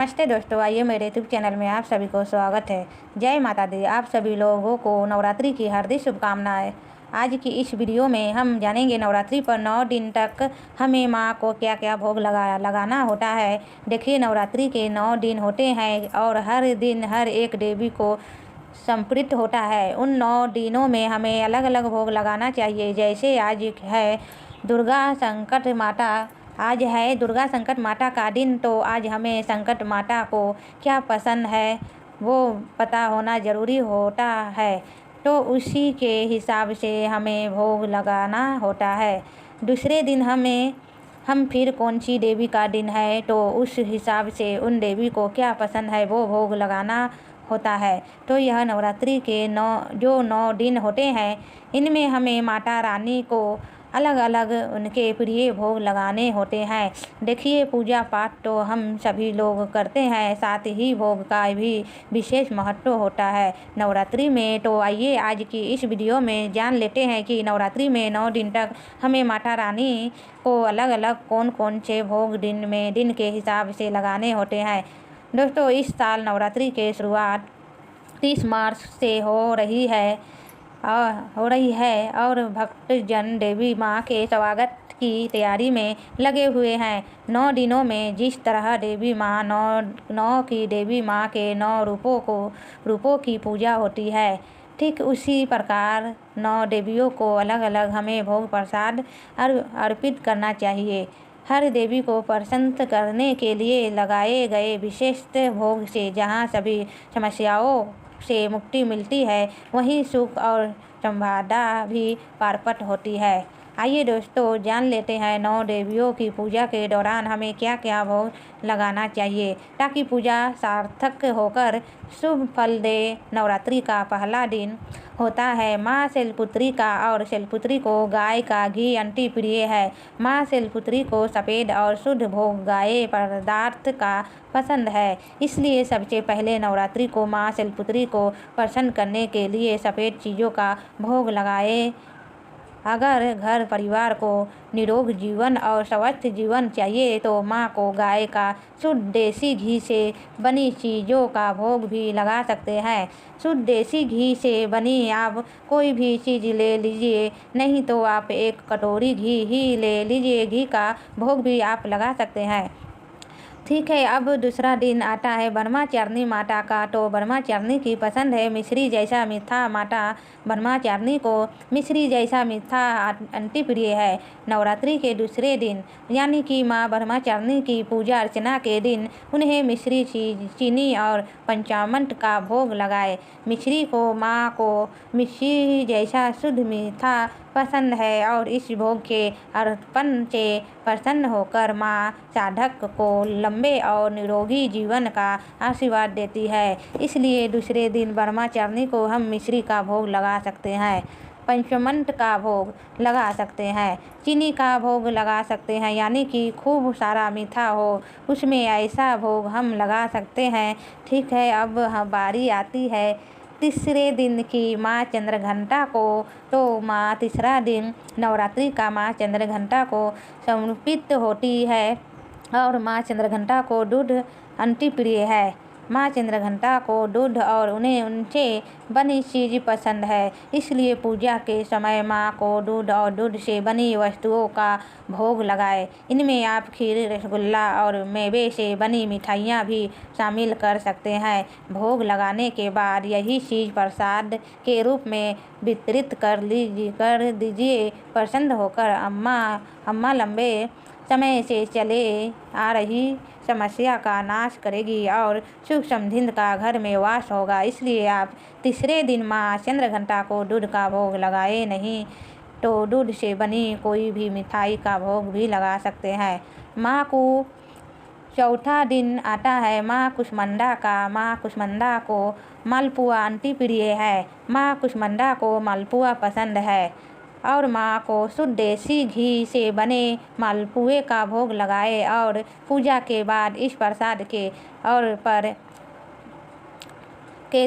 नमस्ते दोस्तों, आइए मेरे यूट्यूब चैनल में आप सभी को स्वागत है। जय माता दी। आप सभी लोगों को नवरात्रि की हार्दिक शुभकामनाएं। आज की इस वीडियो में हम जानेंगे नवरात्रि पर 9 दिन तक हमें माँ को क्या क्या भोग लगाना होता है। देखिए, नवरात्रि के 9 दिन होते हैं और हर दिन हर एक देवी को समर्पित होता है। उन 9 दिनों में हमें अलग अलग भोग लगाना चाहिए। जैसे आज है दुर्गा संकट माता का दिन, तो आज हमें संकट माता को क्या पसंद है वो पता होना ज़रूरी होता है, तो उसी के हिसाब से हमें भोग लगाना होता है। दूसरे दिन हम फिर कौन सी देवी का दिन है, तो उस हिसाब से उन देवी को क्या पसंद है वो भोग लगाना होता है। तो यह नवरात्रि के 9 दिन होते हैं, इनमें हमें माता रानी को अलग अलग उनके प्रिय भोग लगाने होते हैं। देखिए, पूजा पाठ तो हम सभी लोग करते हैं, साथ ही भोग का भी विशेष महत्व होता है नवरात्रि में। तो आइए आज की इस वीडियो में जान लेते हैं कि नवरात्रि में 9 दिन तक हमें माता रानी को अलग अलग कौन कौन से भोग दिन के हिसाब से लगाने होते हैं। दोस्तों, इस साल नवरात्रि की शुरुआत 30 मार्च से हो रही है और भक्तजन देवी माँ के स्वागत की तैयारी में लगे हुए हैं। 9 दिनों में जिस तरह देवी माँ नौ की देवी माँ के 9 रूपों की पूजा होती है, ठीक उसी प्रकार 9 देवियों को अलग अलग हमें भोग प्रसाद अर्पित करना चाहिए। हर देवी को प्रसन्न करने के लिए लगाए गए विशिष्ट भोग से जहाँ सभी समस्याओं से मुक्ति मिलती है, वहीं सुख और संपदा भी प्राप्त होती है। आइए दोस्तों, जान लेते हैं 9 देवियों की पूजा के दौरान हमें क्या क्या भोग लगाना चाहिए ताकि पूजा सार्थक होकर शुभ फल दे। नवरात्रि का पहला दिन होता है माँ शैलपुत्री का, और शैलपुत्री को गाय का घी अति प्रिय है। माँ शैलपुत्री को सफ़ेद और शुद्ध भोग गाय पदार्थ का पसंद है, इसलिए सबसे पहले नवरात्रि को माँ शैलपुत्री को प्रसन्न करने के लिए सफ़ेद चीज़ों का भोग लगाए। अगर घर परिवार को निरोग जीवन और स्वस्थ जीवन चाहिए तो माँ को गाय का शुद्ध देसी घी से बनी चीज़ों का भोग भी लगा सकते हैं। शुद्ध देसी घी से बनी आप कोई भी चीज़ ले लीजिए, नहीं तो आप एक कटोरी घी ही ले लीजिए। घी का भोग भी आप लगा सकते हैं। ठीक है, अब दूसरा दिन आता है ब्रह्मचारिणी माता का। तो ब्रह्मचारिणी की पसंद है मिश्री जैसा मीठा। माता ब्रह्मचारिणी को मिश्री जैसा मीठा अति प्रिय है। नवरात्रि के दूसरे दिन यानी कि माँ ब्रह्मचारिणी की पूजा अर्चना के दिन उन्हें मिश्री, चीनी और पंचामृत का भोग लगाए। मिश्री को माँ को मिश्री जैसा शुद्ध मीठा पसंद है और इस भोग के अर्पण से प्रसन्न होकर माँ साधक को लंबे और निरोगी जीवन का आशीर्वाद देती है। इसलिए दूसरे दिन ब्रह्मचारिणी को हम मिश्री का भोग लगा सकते हैं, पंचामृत का भोग लगा सकते हैं, चीनी का भोग लगा सकते हैं, यानी कि खूब सारा मीठा हो उसमें ऐसा भोग हम लगा सकते हैं। ठीक है, अब बारी आती है तीसरे दिन की माँ चंद्रघंटा को। तो माँ तीसरा दिन नवरात्रि का माँ चंद्रघंटा को समर्पित होती है और माँ चंद्रघंटा को दूध अति प्रिय है। माँ चंद्रघंटा को दूध और उनसे बनी चीज़ पसंद है, इसलिए पूजा के समय माँ को दूध और दूध से बनी वस्तुओं का भोग लगाए। इनमें आप खीर, रसगुल्ला और मेवे से बनी मिठाइयाँ भी शामिल कर सकते हैं। भोग लगाने के बाद यही चीज़ प्रसाद के रूप में वितरित कर दीजिए। प्रसन्न होकर अम्मा लंबे समय से चले आ रही समस्या का नाश करेगी और सुख समृद्धि का घर में वास होगा। इसलिए आप तीसरे दिन माँ चंद्रघंटा को दूध का भोग लगाए, नहीं तो दूध से बनी कोई भी मिठाई का भोग भी लगा सकते हैं। माँ को चौथा दिन आता है माँ कुष्मांडा का। माँ कुष्मांडा को मालपुआ अति प्रिय है। माँ कुष्मांडा को मालपुआ पसंद है और माँ को शुद्ध देसी घी से बने मालपुए का भोग लगाए और पूजा के बाद इस प्रसाद के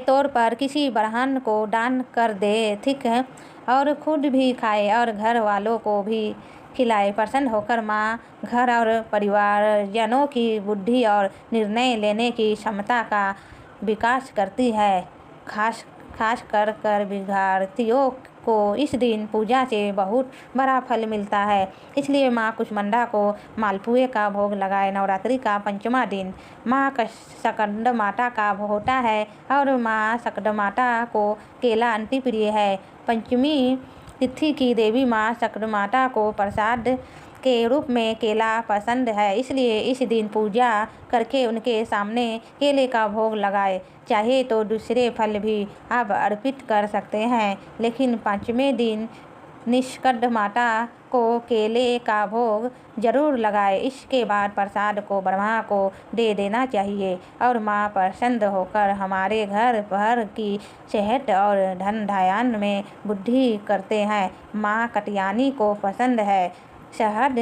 तौर पर किसी ब्राह्मण को दान कर दे। ठीक है, और खुद भी खाए और घर वालों को भी खिलाए। प्रसन्न होकर माँ घर और परिवारजनों की बुद्धि और निर्णय लेने की क्षमता का विकास करती है। खास कर विद्यार्थियों को इस दिन पूजा से बहुत बड़ा फल मिलता है। इसलिए माँ कुष्मांडा को मालपुए का भोग लगाए। नवरात्रि का 5वां दिन माँ स्कंदमाता का होता है और माँ स्कंदमाता को केला अति प्रिय है। पंचमी तिथि की देवी माँ स्कंदमाता को प्रसाद के रूप में केला पसंद है, इसलिए इस दिन पूजा करके उनके सामने केले का भोग लगाए। चाहे तो दूसरे फल भी आप अर्पित कर सकते हैं, लेकिन 5वें दिन स्कंदमाता को केले का भोग जरूर लगाए। इसके बाद प्रसाद को ब्रह्मा को दे देना चाहिए और माँ प्रसन्न होकर हमारे घर भर की सेहत और धन धान्य में वृद्धि करते हैं। माँ कात्यायनी को पसंद है। शहद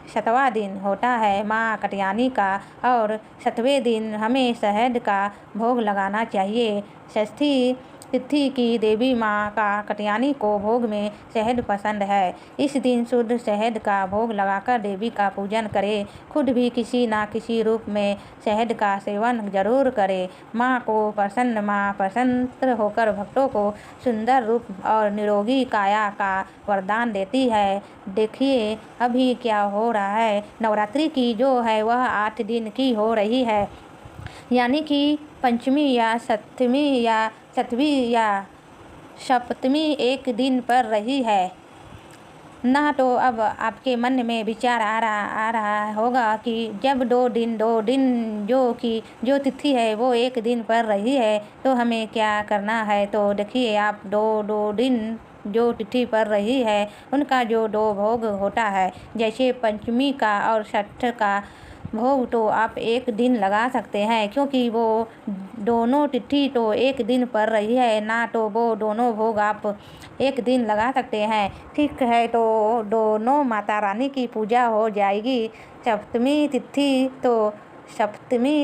7वां दिन होता है माँ कात्यायनी का और 7वें दिन हमें शहद का भोग लगाना चाहिए। षष्ठी तिथि की देवी माँ का कात्यायनी को भोग में शहद पसंद है। इस दिन शुद्ध शहद का भोग लगाकर देवी का पूजन करें। खुद भी किसी न किसी रूप में शहद का सेवन जरूर करें। माँ प्रसन्न होकर भक्तों को सुंदर रूप और निरोगी काया का वरदान देती है। देखिए अभी क्या हो रहा है। नवरात्रि की जो है वह 8 दिन की हो रही है, यानी कि पंचमी या सप्तमी एक दिन पर रही है ना। तो अब आपके मन में विचार आ रहा होगा कि जब 2 दिन जो तिथि है वो एक दिन पर रही है तो हमें क्या करना है। तो देखिए आप 2 दिन जो तिथि पर रही है उनका जो 2 भोग होता है, जैसे पंचमी का और षष्ठ का भोग तो आप एक दिन लगा सकते हैं, क्योंकि वो दोनों तिथि तो एक दिन पर रही है ना, तो वो दोनों भोग आप एक दिन लगा सकते हैं। ठीक है, तो दोनों माता रानी की पूजा हो जाएगी। सप्तमी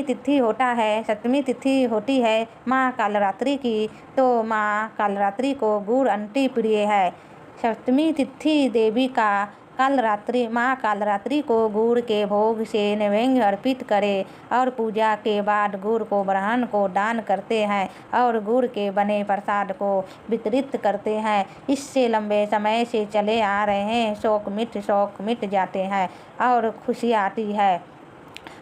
तिथि होती है माँ कालरात्रि की, तो माँ कालरात्रि को गुड़ अति प्रिय है। सप्तमी तिथि देवी का माँ कालरात्रि को गुड़ के भोग से नैवेद्य अर्पित करें और पूजा के बाद गुड़ को ब्राह्मण को दान करते हैं और गुड़ के बने प्रसाद को वितरित करते हैं। इससे लंबे समय से चले आ रहे शौक मिट जाते हैं और खुशी आती है।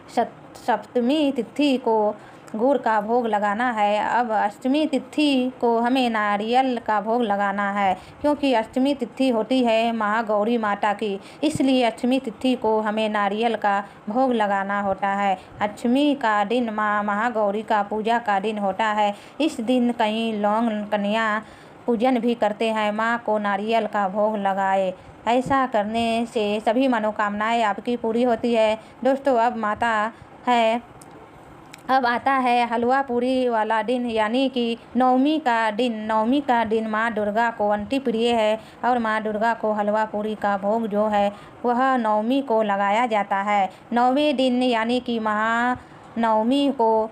सप्तमी तिथि को गुड़ का भोग लगाना है। अब अष्टमी तिथि को हमें नारियल का भोग लगाना है, क्योंकि अष्टमी तिथि होती है महागौरी माता की, इसलिए अष्टमी तिथि को हमें नारियल का भोग लगाना होता है। अष्टमी का दिन माँ महागौरी का पूजा का दिन होता है। इस दिन कई लोग कन्या पूजन भी करते हैं। माँ को नारियल का भोग लगाए, ऐसा करने से सभी मनोकामनाएं आपकी पूरी होती है। दोस्तों अब आता है हलवा पूरी वाला दिन, यानी कि नवमी का दिन माँ दुर्गा को अति प्रिय है और माँ दुर्गा को हलवा पूरी का भोग जो है वह नवमी को लगाया जाता है। 9वें दिन यानी कि महानवमी को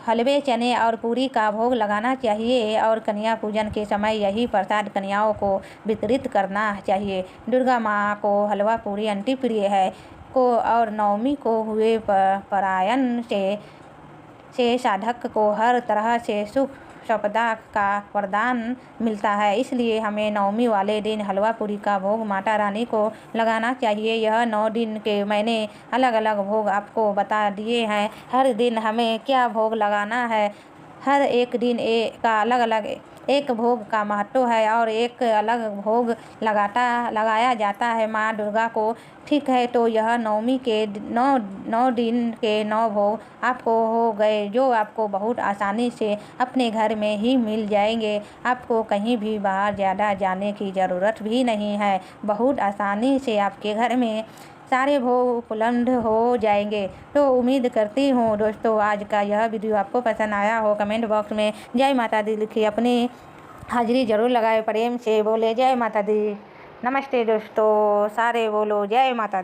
हलवे चने और पूरी का भोग लगाना चाहिए और कन्या पूजन के समय यही प्रसाद कन्याओं को वितरित करना चाहिए। दुर्गा माँ को हलवा पूरी अति प्रिय है और नवमी को हुए पारायण से साधक को हर तरह से सुख संपदा का वरदान मिलता है। इसलिए हमें नवमी वाले दिन हलवा पूरी का भोग माता रानी को लगाना चाहिए। यह 9 दिन के मैंने अलग अलग भोग आपको बता दिए हैं। हर दिन हमें क्या भोग लगाना है, हर एक दिन का अलग अलग एक भोग का महत्व है और एक अलग भोग लगाया जाता है माँ दुर्गा को। ठीक है, तो यह नवमी के 9 दिन के 9 भोग आपको हो गए, जो आपको बहुत आसानी से अपने घर में ही मिल जाएंगे। आपको कहीं भी बाहर ज़्यादा जाने की ज़रूरत भी नहीं है। बहुत आसानी से आपके घर में सारे भोग उपलब्ध हो जाएंगे। तो उम्मीद करती हूँ दोस्तों आज का यह वीडियो आपको पसंद आया हो। कमेंट बॉक्स में जय माता दी लिखिए, अपनी हाजिरी जरूर लगाए, प्रेम से बोले जय माता दी। नमस्ते दोस्तों, सारे बोलो जय माता दी।